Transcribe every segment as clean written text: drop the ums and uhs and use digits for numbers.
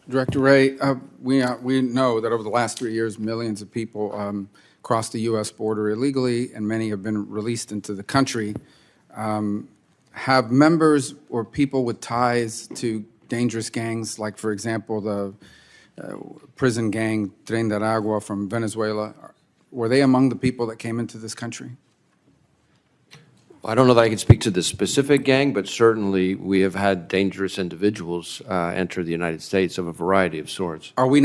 Director Wray, we know that over the last 3 years, millions of people crossed the U.S. border illegally, and many have been released into the country. Have members or people with ties to dangerous gangs, like, for example, the prison gang Tren de Aragua from Venezuela, were they among the people that came into this country? I don't know that I can speak to the specific gang, but certainly we have had dangerous individuals enter the United States of a variety of sorts. Are we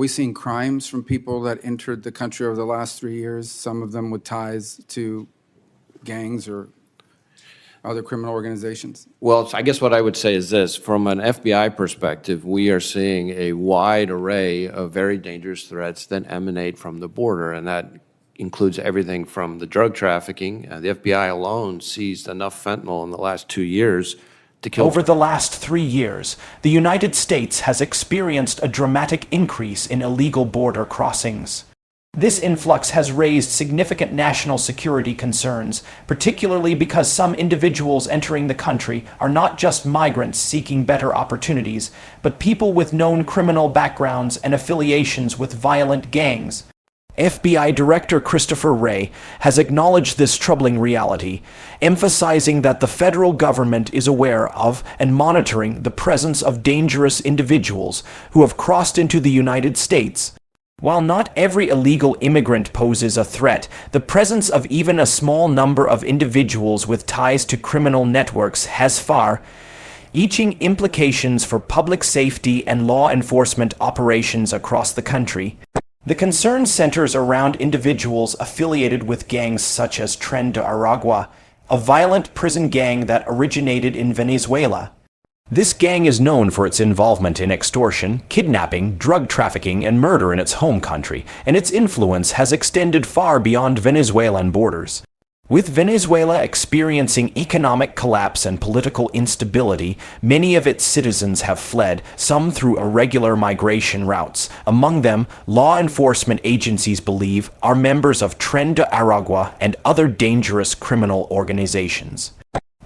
seeing crimes from people that entered the country over the last 3 years, some of them with ties to gangs or other criminal organizations? Well, I guess what I would say is this. From an FBI perspective, we are seeing a wide array of very dangerous threats that emanate from the border, and that includes everything from the drug trafficking. The FBI alone seized enough fentanyl in the last 2 years to kill. Over the last 3 years, the United States has experienced a dramatic increase in illegal border crossings. This influx has raised significant national security concerns, particularly because some individuals entering the country are not just migrants seeking better opportunities, but people with known criminal backgrounds and affiliations with violent gangs. FBI Director Christopher Wray has acknowledged this troubling reality, emphasizing that the federal government is aware of and monitoring the presence of dangerous individuals who have crossed into the United States. While not every illegal immigrant poses a threat, the presence of even a small number of individuals with ties to criminal networks has far-reaching implications for public safety and law enforcement operations across the country. The concern centers around individuals affiliated with gangs such as Tren de Aragua, a violent prison gang that originated in Venezuela. This gang is known for its involvement in extortion, kidnapping, drug trafficking, and murder in its home country, and its influence has extended far beyond Venezuelan borders. With Venezuela experiencing economic collapse and political instability, many of its citizens have fled, some through irregular migration routes. Among them, law enforcement agencies believe are members of Tren de Aragua and other dangerous criminal organizations.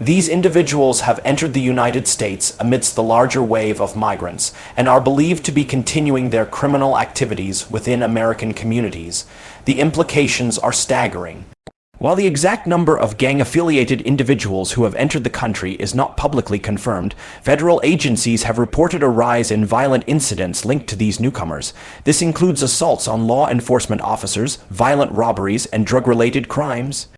These individuals have entered the United States amidst the larger wave of migrants and are believed to be continuing their criminal activities within American communities. The implications are staggering. While the exact number of gang-affiliated individuals who have entered the country is not publicly confirmed, federal agencies have reported a rise in violent incidents linked to these newcomers. This includes assaults on law enforcement officers, violent robberies, and drug-related crimes.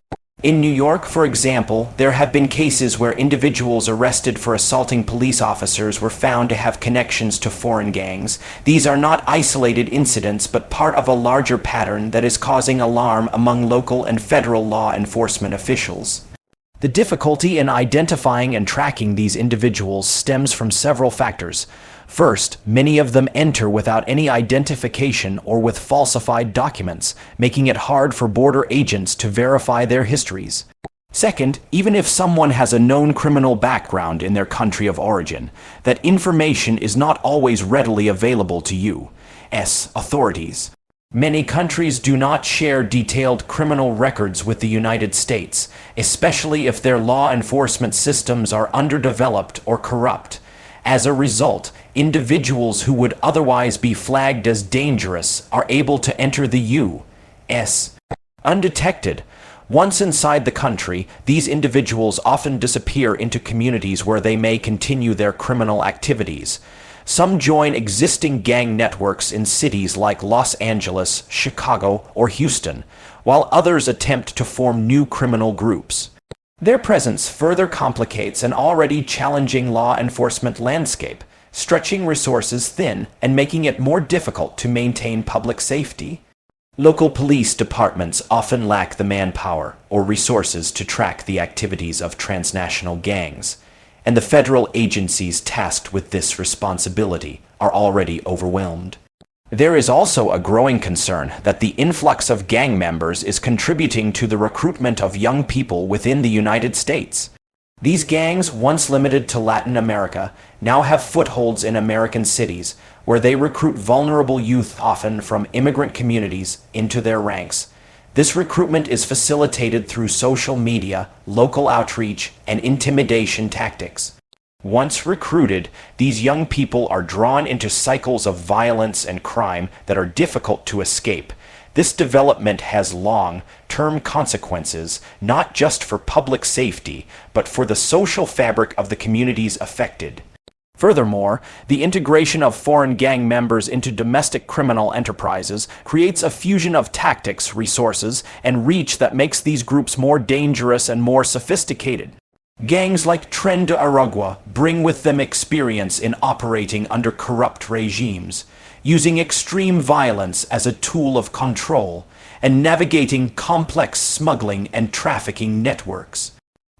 In New York, for example, there have been cases where individuals arrested for assaulting police officers were found to have connections to foreign gangs. These are not isolated incidents, but part of a larger pattern that is causing alarm among local and federal law enforcement officials. The difficulty in identifying and tracking these individuals stems from several factors. First, many of them enter without any identification or with falsified documents, making it hard for border agents to verify their histories. Second, even if someone has a known criminal background in their country of origin, that information is not always readily available to U.S. authorities. Many countries do not share detailed criminal records with the United States, especially if their law enforcement systems are underdeveloped or corrupt. As a result, individuals who would otherwise be flagged as dangerous are able to enter the U.S. undetected. Once inside the country, these individuals often disappear into communities where they may continue their criminal activities. Some join existing gang networks in cities like Los Angeles, Chicago, or Houston, while others attempt to form new criminal groups. Their presence further complicates an already challenging law enforcement landscape, stretching resources thin and making it more difficult to maintain public safety. Local police departments often lack the manpower or resources to track the activities of transnational gangs, and the federal agencies tasked with this responsibility are already overwhelmed. There is also a growing concern that the influx of gang members is contributing to the recruitment of young people within the United States. These gangs, once limited to Latin America, now have footholds in American cities, where they recruit vulnerable youth, often from immigrant communities, into their ranks. This recruitment is facilitated through social media, local outreach, and intimidation tactics. Once recruited, these young people are drawn into cycles of violence and crime that are difficult to escape. This development has long-term consequences, not just for public safety, but for the social fabric of the communities affected. Furthermore, the integration of foreign gang members into domestic criminal enterprises creates a fusion of tactics, resources, and reach that makes these groups more dangerous and more sophisticated. Gangs like Tren de Aragua bring with them experience in operating under corrupt regimes, using extreme violence as a tool of control, and navigating complex smuggling and trafficking networks.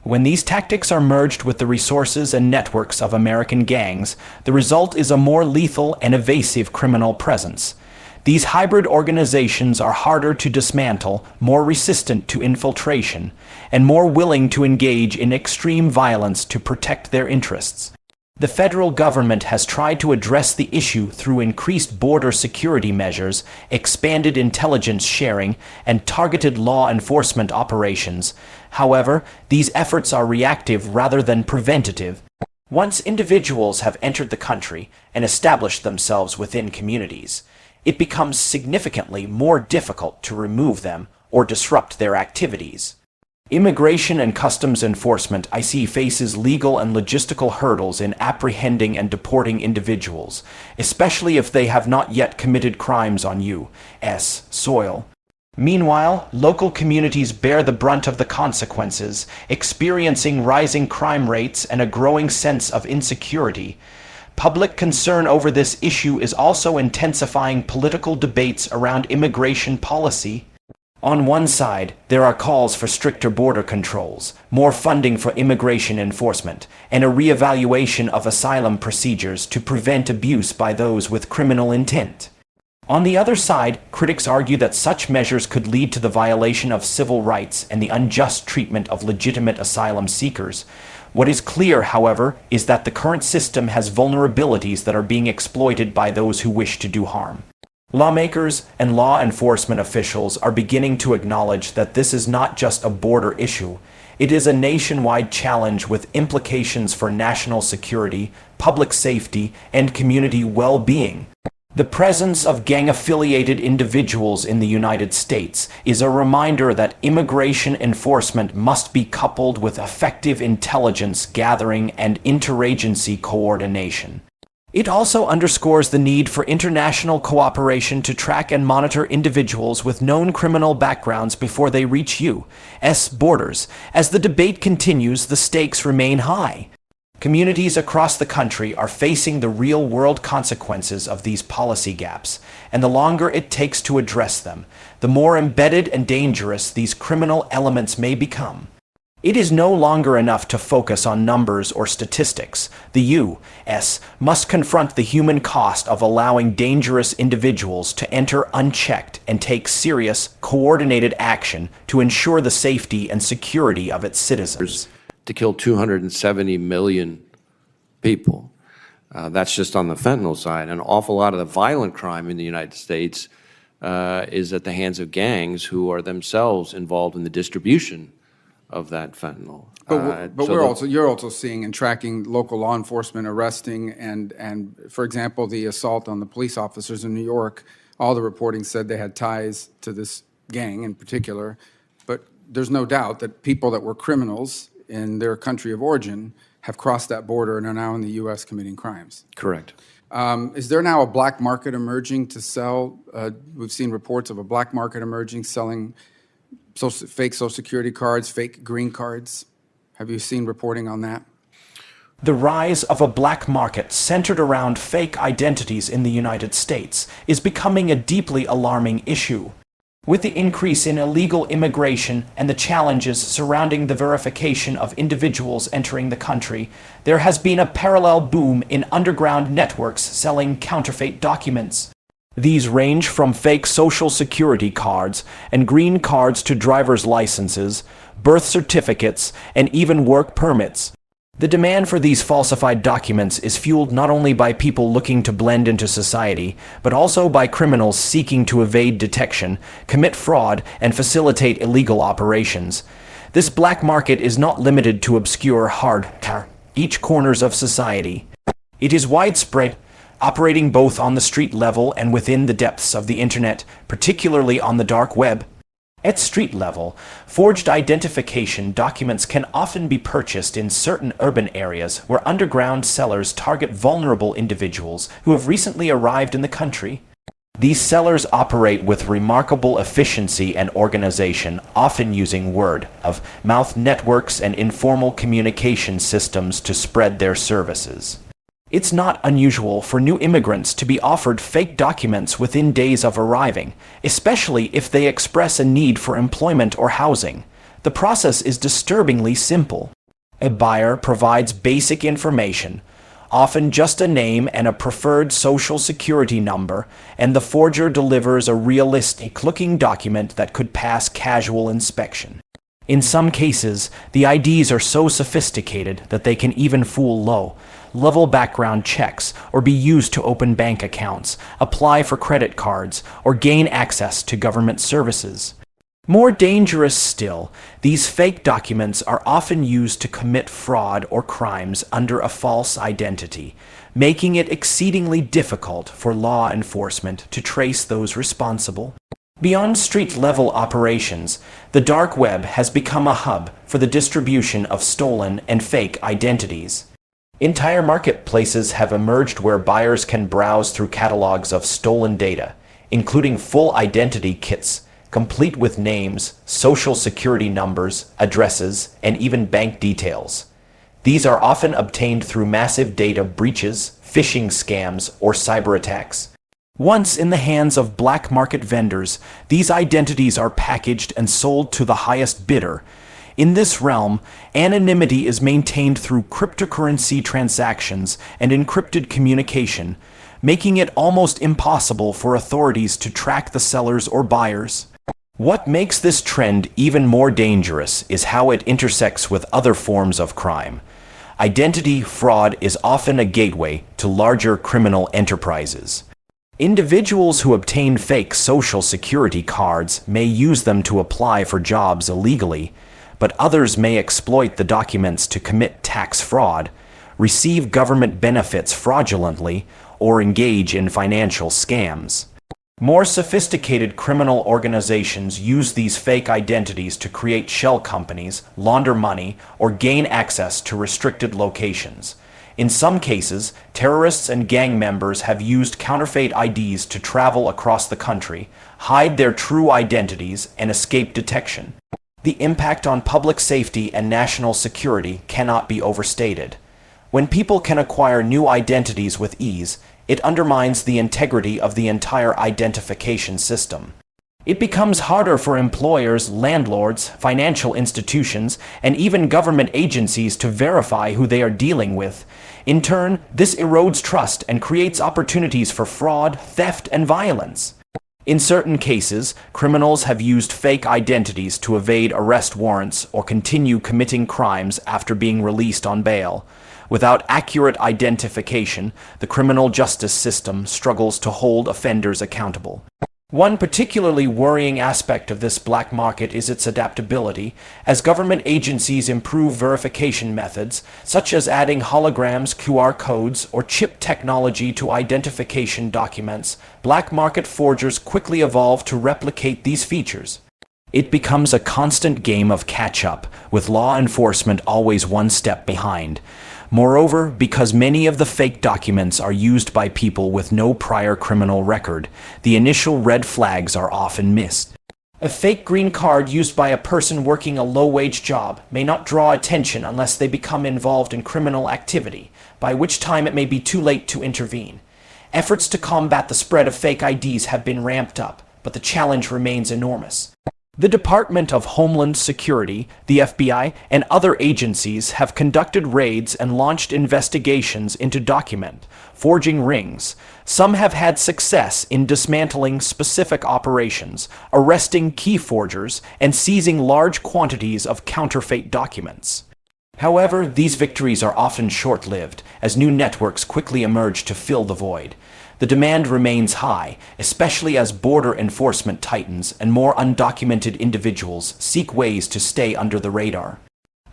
When these tactics are merged with the resources and networks of American gangs, the result is a more lethal and evasive criminal presence. These hybrid organizations are harder to dismantle, more resistant to infiltration, and more willing to engage in extreme violence to protect their interests. The federal government has tried to address the issue through increased border security measures, expanded intelligence sharing, and targeted law enforcement operations. However, these efforts are reactive rather than preventative. Once individuals have entered the country and established themselves within communities, it becomes significantly more difficult to remove them or disrupt their activities. Immigration and Customs Enforcement, I see, faces legal and logistical hurdles in apprehending and deporting individuals, especially if they have not yet committed crimes on U.S. soil. Meanwhile, local communities bear the brunt of the consequences, experiencing rising crime rates and a growing sense of insecurity. Public concern over this issue is also intensifying political debates around immigration policy. On one side, there are calls for stricter border controls, more funding for immigration enforcement, and a reevaluation of asylum procedures to prevent abuse by those with criminal intent. On the other side, critics argue that such measures could lead to the violation of civil rights and the unjust treatment of legitimate asylum seekers. What is clear, however, is that the current system has vulnerabilities that are being exploited by those who wish to do harm. Lawmakers and law enforcement officials are beginning to acknowledge that this is not just a border issue. It is a nationwide challenge with implications for national security, public safety, and community well-being. The presence of gang-affiliated individuals in the United States is a reminder that immigration enforcement must be coupled with effective intelligence gathering and interagency coordination. It also underscores the need for international cooperation to track and monitor individuals with known criminal backgrounds before they reach U.S. borders. As the debate continues, the stakes remain high. Communities across the country are facing the real-world consequences of these policy gaps, and the longer it takes to address them, the more embedded and dangerous these criminal elements may become. It is no longer enough to focus on numbers or statistics. The U.S. must confront the human cost of allowing dangerous individuals to enter unchecked and take serious, coordinated action to ensure the safety and security of its citizens. To kill 270 million people. That's just on the fentanyl side. An awful lot of the violent crime in the United States is at the hands of gangs who are themselves involved in the distribution of that fentanyl. But you're also seeing and tracking local law enforcement arresting and for example, the assault on the police officers in New York, all the reporting said they had ties to this gang in particular. But there's no doubt that people that were criminals in their country of origin have crossed that border and are now in the U.S. committing crimes. Correct. Is there now a black market emerging to sell? We've seen reports of a black market emerging, selling fake Social Security cards, fake green cards. Have you seen reporting on that? The rise of a black market centered around fake identities in the United States is becoming a deeply alarming issue. With the increase in illegal immigration and the challenges surrounding the verification of individuals entering the country, there has been a parallel boom in underground networks selling counterfeit documents. These range from fake Social Security cards and green cards to driver's licenses, birth certificates, and even work permits. The demand for these falsified documents is fueled not only by people looking to blend into society, but also by criminals seeking to evade detection, commit fraud, and facilitate illegal operations. This black market is not limited to obscure hard each corners of society. It is widespread, operating both on the street level and within the depths of the internet, particularly on the dark web. At street level, forged identification documents can often be purchased in certain urban areas where underground sellers target vulnerable individuals who have recently arrived in the country. These sellers operate with remarkable efficiency and organization, often using word-of-mouth networks and informal communication systems to spread their services. It's not unusual for new immigrants to be offered fake documents within days of arriving, especially if they express a need for employment or housing. The process is disturbingly simple. A buyer provides basic information, often just a name and a preferred social security number, and the forger delivers a realistic-looking document that could pass casual inspection. In some cases, the IDs are so sophisticated that they can even fool low-level background checks or be used to open bank accounts, apply for credit cards, or gain access to government services. More dangerous still, these fake documents are often used to commit fraud or crimes under a false identity, making it exceedingly difficult for law enforcement to trace those responsible. Beyond street-level operations, the dark web has become a hub for the distribution of stolen and fake identities. Entire marketplaces have emerged where buyers can browse through catalogs of stolen data, including full identity kits, complete with names, social security numbers, addresses, and even bank details. These are often obtained through massive data breaches, phishing scams, or cyber attacks. Once in the hands of black market vendors, these identities are packaged and sold to the highest bidder. In this realm, anonymity is maintained through cryptocurrency transactions and encrypted communication, making it almost impossible for authorities to track the sellers or buyers. What makes this trend even more dangerous is how it intersects with other forms of crime. Identity fraud is often a gateway to larger criminal enterprises. Individuals who obtain fake social security cards may use them to apply for jobs illegally, but others may exploit the documents to commit tax fraud, receive government benefits fraudulently, or engage in financial scams. More sophisticated criminal organizations use these fake identities to create shell companies, launder money, or gain access to restricted locations. In some cases, terrorists and gang members have used counterfeit IDs to travel across the country, hide their true identities, and escape detection. The impact on public safety and national security cannot be overstated. When people can acquire new identities with ease, it undermines the integrity of the entire identification system. It becomes harder for employers, landlords, financial institutions, and even government agencies to verify who they are dealing with. In turn, this erodes trust and creates opportunities for fraud, theft, and violence. In certain cases, criminals have used fake identities to evade arrest warrants or continue committing crimes after being released on bail. Without accurate identification, the criminal justice system struggles to hold offenders accountable. One particularly worrying aspect of this black market is its adaptability. As government agencies improve verification methods, such as adding holograms, QR codes, or chip technology to identification documents, black market forgers quickly evolve to replicate these features. It becomes a constant game of catch-up, with law enforcement always one step behind. Moreover, because many of the fake documents are used by people with no prior criminal record, the initial red flags are often missed. A fake green card used by a person working a low-wage job may not draw attention unless they become involved in criminal activity, by which time it may be too late to intervene. Efforts to combat the spread of fake IDs have been ramped up, but the challenge remains enormous. The Department of Homeland Security, the FBI, and other agencies have conducted raids and launched investigations into document forging rings. Some have had success in dismantling specific operations, arresting key forgers, and seizing large quantities of counterfeit documents. However, these victories are often short-lived, as new networks quickly emerge to fill the void. The demand remains high, especially as border enforcement tightens and more undocumented individuals seek ways to stay under the radar.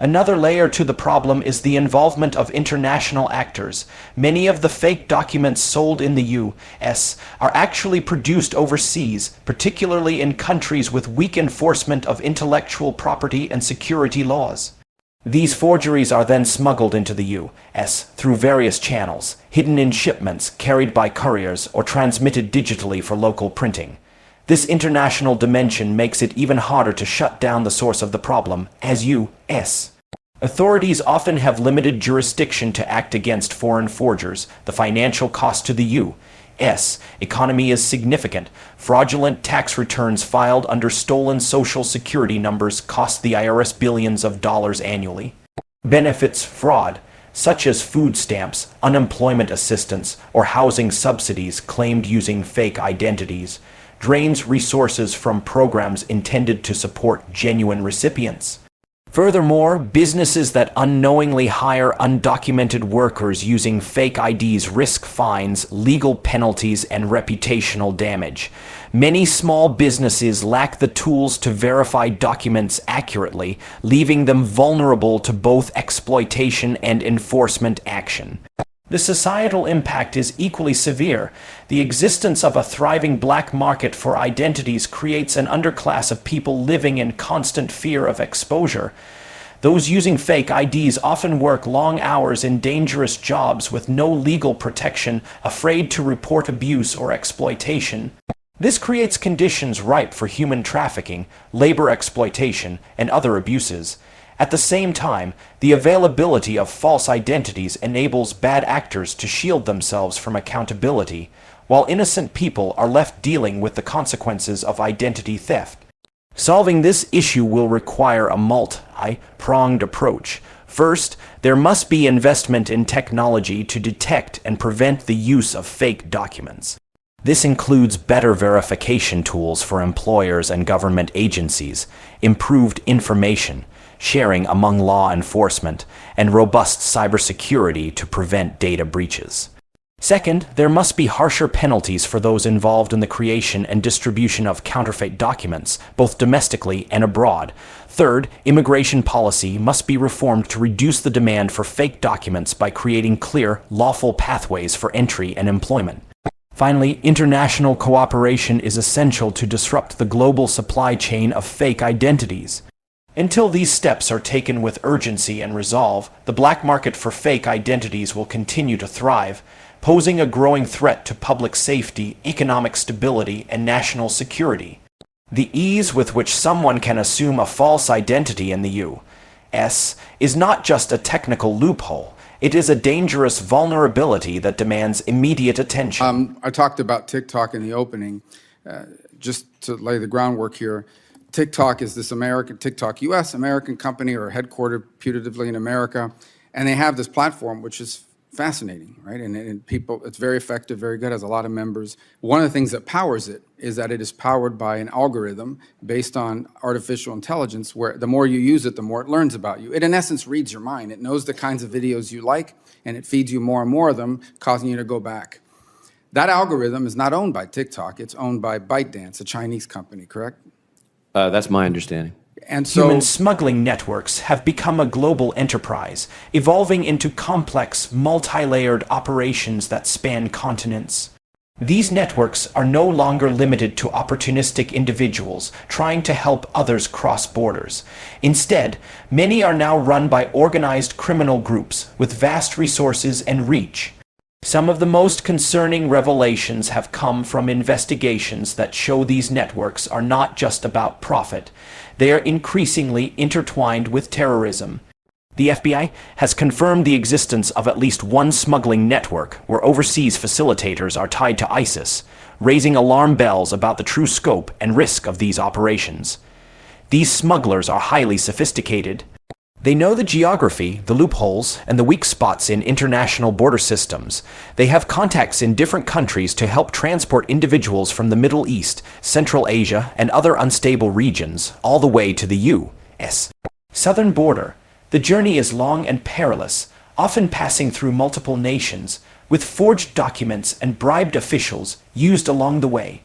Another layer to the problem is the involvement of international actors. Many of the fake documents sold in the U.S. are actually produced overseas, particularly in countries with weak enforcement of intellectual property and security laws. These forgeries are then smuggled into the U.S. through various channels, hidden in shipments, carried by couriers, or transmitted digitally for local printing. This international dimension makes it even harder to shut down the source of the problem, as U.S. authorities often have limited jurisdiction to act against foreign forgers. The financial cost to the U.S. economy is significant. Fraudulent tax returns filed under stolen Social Security numbers cost the IRS billions of dollars annually. Benefits fraud, such as food stamps, unemployment assistance, or housing subsidies claimed using fake identities, drains resources from programs intended to support genuine recipients. Furthermore, businesses that unknowingly hire undocumented workers using fake IDs risk fines, legal penalties, and reputational damage. Many small businesses lack the tools to verify documents accurately, leaving them vulnerable to both exploitation and enforcement action. The societal impact is equally severe. The existence of a thriving black market for identities creates an underclass of people living in constant fear of exposure. Those using fake IDs often work long hours in dangerous jobs with no legal protection, afraid to report abuse or exploitation. This creates conditions ripe for human trafficking, labor exploitation, and other abuses. At the same time, the availability of false identities enables bad actors to shield themselves from accountability, while innocent people are left dealing with the consequences of identity theft. Solving this issue will require a multi-pronged approach. First, there must be investment in technology to detect and prevent the use of fake documents. This includes better verification tools for employers and government agencies, improved information sharing among law enforcement, and robust cybersecurity to prevent data breaches. Second, there must be harsher penalties for those involved in the creation and distribution of counterfeit documents, both domestically and abroad. Third, immigration policy must be reformed to reduce the demand for fake documents by creating clear, lawful pathways for entry and employment. Finally, international cooperation is essential to disrupt the global supply chain of fake identities. Until these steps are taken with urgency and resolve, the black market for fake identities will continue to thrive, posing a growing threat to public safety, economic stability, and national security. The ease with which someone can assume a false identity in the U.S. is not just a technical loophole. It is a dangerous vulnerability that demands immediate attention. I talked about TikTok in the opening. Just to lay the groundwork here, TikTok is this TikTok US, American company, or headquartered putatively in America, and they have this platform which is fascinating, right? And people, it's very effective, very good, has a lot of members. One of the things that powers it is that it is powered by an algorithm based on artificial intelligence, where the more you use it, the more it learns about you. It, in essence, reads your mind. It knows the kinds of videos you like, and it feeds you more and more of them, causing you to go back. That algorithm is not owned by TikTok. It's owned by ByteDance, a Chinese company, correct? That's my understanding. And so, human smuggling networks have become a global enterprise, evolving into complex, multi-layered operations that span continents. These networks are no longer limited to opportunistic individuals trying to help others cross borders. Instead, many are now run by organized criminal groups with vast resources and reach. Some of the most concerning revelations have come from investigations that show these networks are not just about profit. They are increasingly intertwined with terrorism. The FBI has confirmed the existence of at least one smuggling network where overseas facilitators are tied to ISIS, raising alarm bells about the true scope and risk of these operations. These smugglers are highly sophisticated. They know the geography, the loopholes, and the weak spots in international border systems. They have contacts in different countries to help transport individuals from the Middle East, Central Asia, and other unstable regions, all the way to the U.S. southern border. The journey is long and perilous, often passing through multiple nations, with forged documents and bribed officials used along the way.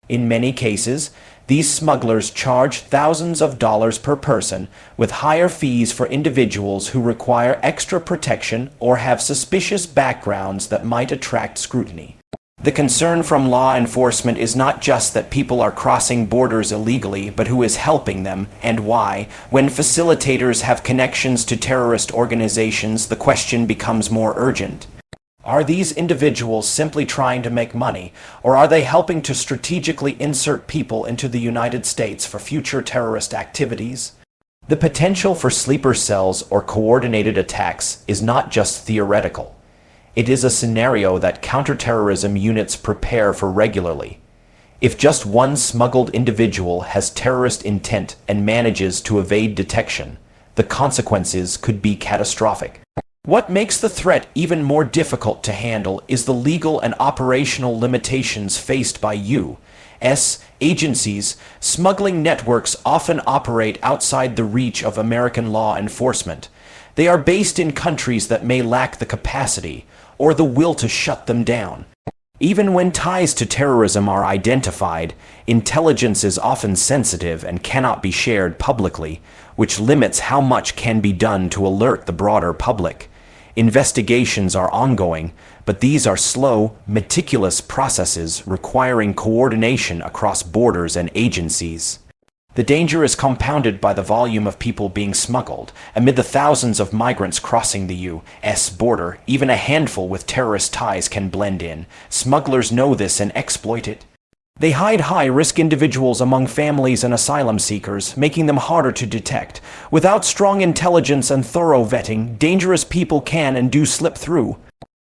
In many cases, These smugglers charge thousands of dollars per person, with higher fees for individuals who require extra protection or have suspicious backgrounds that might attract scrutiny. The concern from law enforcement is not just that people are crossing borders illegally, but who is helping them and why. When facilitators have connections to terrorist organizations, the question becomes more urgent. Are these individuals simply trying to make money, or are they helping to strategically insert people into the United States for future terrorist activities? The potential for sleeper cells or coordinated attacks is not just theoretical. It is a scenario that counterterrorism units prepare for regularly. If just one smuggled individual has terrorist intent and manages to evade detection, the consequences could be catastrophic. What makes the threat even more difficult to handle is the legal and operational limitations faced by U.S. agencies. Smuggling networks often operate outside the reach of American law enforcement. They are based in countries that may lack the capacity or the will to shut them down. Even when ties to terrorism are identified, intelligence is often sensitive and cannot be shared publicly, which limits how much can be done to alert the broader public. Investigations are ongoing, but these are slow, meticulous processes requiring coordination across borders and agencies. The danger is compounded by the volume of people being smuggled. Amid the thousands of migrants crossing the U.S. border, even a handful with terrorist ties can blend in. Smugglers know this and exploit it. They hide high-risk individuals among families and asylum seekers, making them harder to detect. Without strong intelligence and thorough vetting, dangerous people can and do slip through.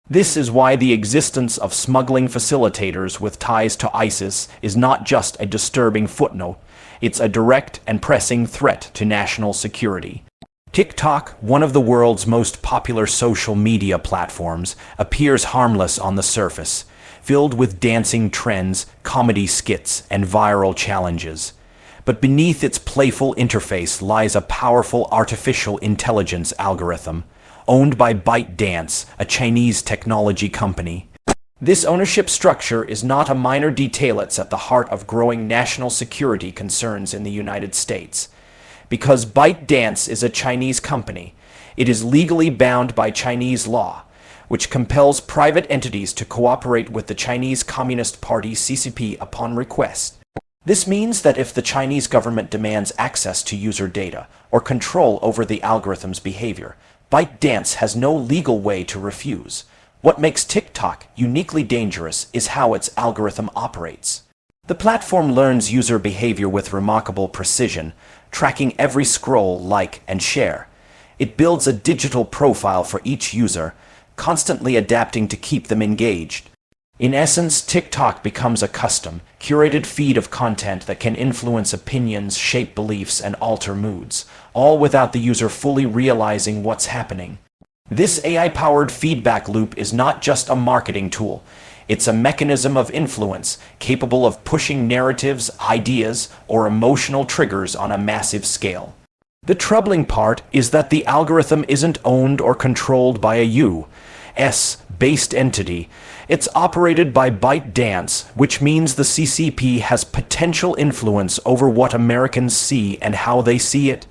This is why the existence of smuggling facilitators with ties to ISIS is not just a disturbing footnote. It's a direct and pressing threat to national security. TikTok, one of the world's most popular social media platforms, appears harmless on the surface, filled with dancing trends, comedy skits, and viral challenges. But beneath its playful interface lies a powerful artificial intelligence algorithm, owned by ByteDance, a Chinese technology company. This ownership structure is not a minor detail. It's at the heart of growing national security concerns in the United States. Because ByteDance is a Chinese company, it is legally bound by Chinese law, which compels private entities to cooperate with the Chinese Communist Party (CCP) upon request. This means that if the Chinese government demands access to user data or control over the algorithm's behavior, ByteDance has no legal way to refuse. What makes TikTok uniquely dangerous is how its algorithm operates. The platform learns user behavior with remarkable precision, tracking every scroll, like, and share. It builds a digital profile for each user, constantly adapting to keep them engaged. In essence, TikTok becomes a custom, curated feed of content that can influence opinions, shape beliefs, and alter moods, all without the user fully realizing what's happening. This AI-powered feedback loop is not just a marketing tool. It's a mechanism of influence, capable of pushing narratives, ideas, or emotional triggers on a massive scale. The troubling part is that the algorithm isn't owned or controlled by a U.S.-based entity. It's operated by ByteDance, which means the CCP has potential influence over what Americans see and how they see it.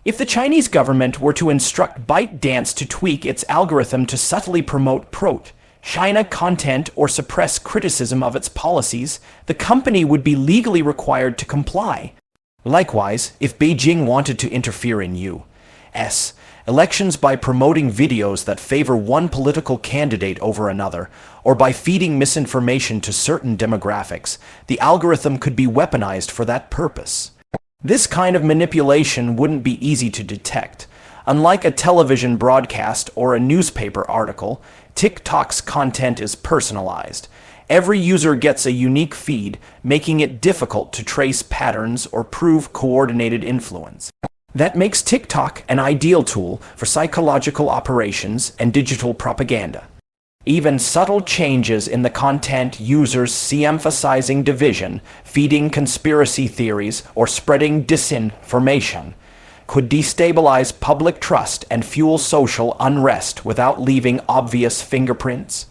If the Chinese government were to instruct ByteDance to tweak its algorithm to subtly promote pro-China content or suppress criticism of its policies, the company would be legally required to comply. Likewise, if Beijing wanted to interfere in U.S. elections by promoting videos that favor one political candidate over another, or by feeding misinformation to certain demographics, the algorithm could be weaponized for that purpose. This kind of manipulation wouldn't be easy to detect. Unlike a television broadcast or a newspaper article, TikTok's content is personalized. Every user gets a unique feed, making it difficult to trace patterns or prove coordinated influence. That makes TikTok an ideal tool for psychological operations and digital propaganda. Even subtle changes in the content users see, emphasizing division, feeding conspiracy theories, or spreading disinformation, could destabilize public trust and fuel social unrest without leaving obvious fingerprints.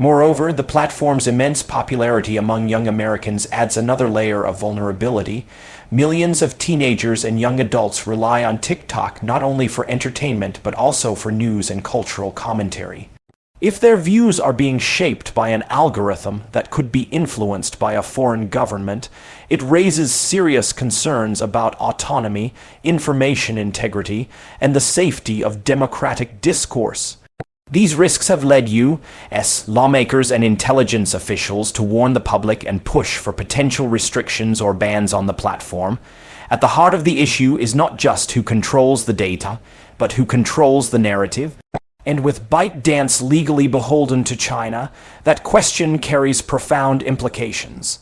Moreover, the platform's immense popularity among young Americans adds another layer of vulnerability. Millions of teenagers and young adults rely on TikTok not only for entertainment but also for news and cultural commentary. If their views are being shaped by an algorithm that could be influenced by a foreign government, it raises serious concerns about autonomy, information integrity, and the safety of democratic discourse. These risks have led U.S. lawmakers and intelligence officials to warn the public and push for potential restrictions or bans on the platform. At the heart of the issue is not just who controls the data, but who controls the narrative. And with ByteDance legally beholden to China, that question carries profound implications.